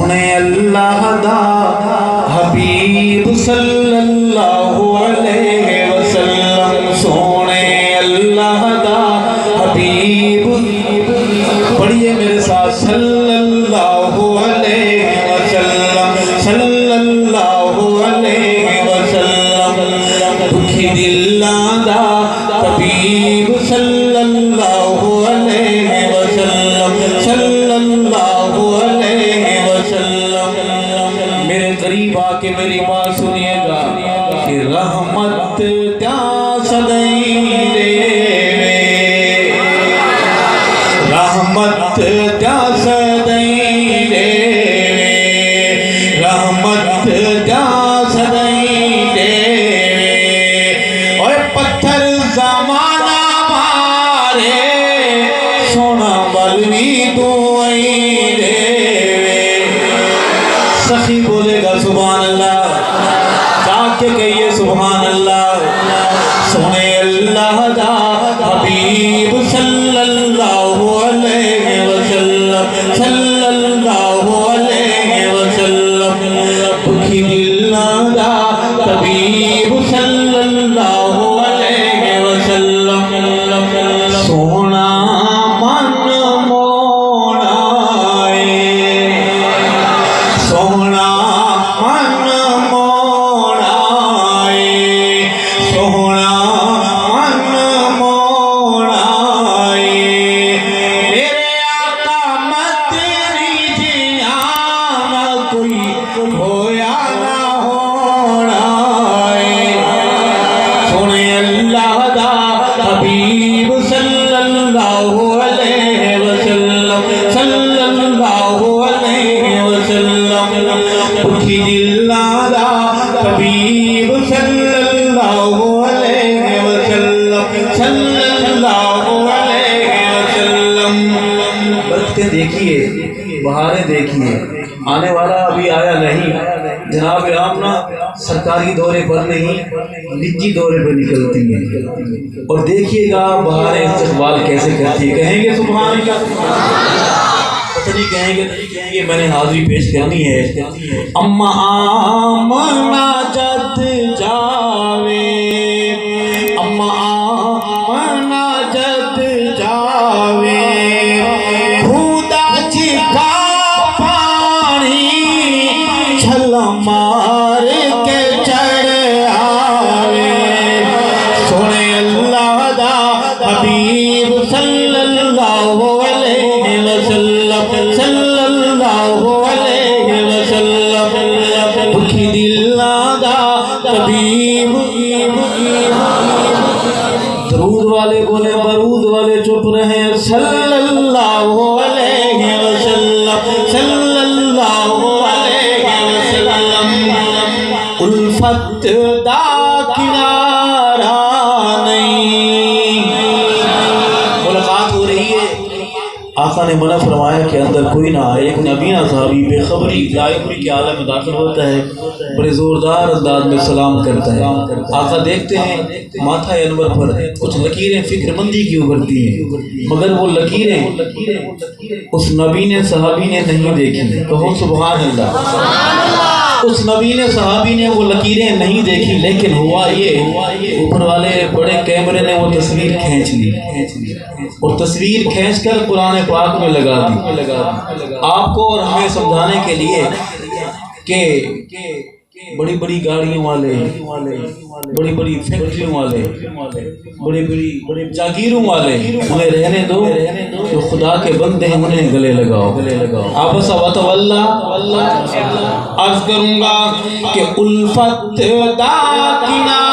سونے اللہ دا حبیب صلی اللہ علیہ وسلم، سونے اللہ دا حبیب، پڑھیے میرے ساتھ، صلی اللہ علیہ وسلم، صلی اللہ علیہ وسلم، دکھی دلاں دا طبیب صلی اللہ علیہ وسلم، صلی اللہ علیہ وسلم۔ میرے قریب آ کے میری بات سنیے گا کہ رحمت تیا سدائی دے، رحمت تیا سدائی دے، رحمت تیا سدائی دے، اور پتھر زمانہ مارے سونا بلوی دعائی دے۔ سخی بولے گا سبحان اللہ، جاگ کے کہیے سبحان اللہ۔ سونے اللہ دا حبیب صلی اللہ علیہ وسلم، صلی اللہ علیہ وسلم، دکھی دلاں دا طبیب صلی اللہ علیہ وسلم، سونا من موڑا سونا من موڑا، سونا من موڑا، میرے آقا مدنی جیاں نہ کوئی ہویا نہ ہونا۔ سونے اللہ دا حبیب صلی اللہ علیہ وسلم، صلی اللہ علیہ وسلم، دکھی دلاں دا طبیب صلی اللہ علیہ وسلم، صلی اللہ علیہ وسلم۔ برکتیں دیکھیے، بہاریں دیکھیے، آنے والا ابھی آیا نہیں، جناب آمنہ سرکاری دورے پر نہیں نجی دورے پر نکلتی ہیں، اور دیکھیے گا بہاریں استقبال کیسے کرتی ہے۔ کہیں گے سبحان اللہ؟ پتہ نہیں کہیں گے نہیں کہیں گے، میں نے حاضری پیش کرنی ہے۔ اما آمنہ جد جاوے، اما آمنہ جد جاوے، خدا جی کا پانی چھل مار کے چڑھ آوے۔ سونے اللہ دا حبیب صلی اللہ علیہ وسلم، صلی اللہ علیہ وسلم، دکھی دلاں دا طبیب۔ درود والے بولے، برود والے چپ رہے، صلی اللہ علیہ وسلم، صلی اللہ علیہ وسلم۔ الفت دا کنارہ نہیں، ملاقات ہو رہی ہے، آقا نے منع فرمایا کہ اندر کوئی نہ آئے۔ ایک نبینا صحابی بے خبری لائبری کے عالم میں داخل ہوتا ہے، بڑے زوردار انداز میں سلام کرتا ہے۔ آقا دیکھتے ہیں ماتھا انور پر کچھ لکیریں فکر مندی کی ابھرتی ہیں، مگر وہ لکیریں اس نبی نے صحابی نے نہیں دیکھی۔ کہو سبحان اللہ۔ اس نبی نے صحابی نے وہ لکیریں نہیں دیکھی، لیکن ہوا یہ، اوپر والے بڑے کیمرے نے وہ تصویر کھینچ لی، اور تصویر کھینچ کر قرآن پاک میں لگا دی، آپ کو اور ہمیں سمجھانے کے لیے کہ بڑی بڑی گاڑیوں والے، بڑی بڑی فیکٹریوں والے، بڑی بڑی جاگیروں والے انہیں رہنے دو، جو خدا کے بندے ہیں انہیں گلے لگاؤ۔ آپس وتولا عرض کروں گا کہ الفت دا کنارہ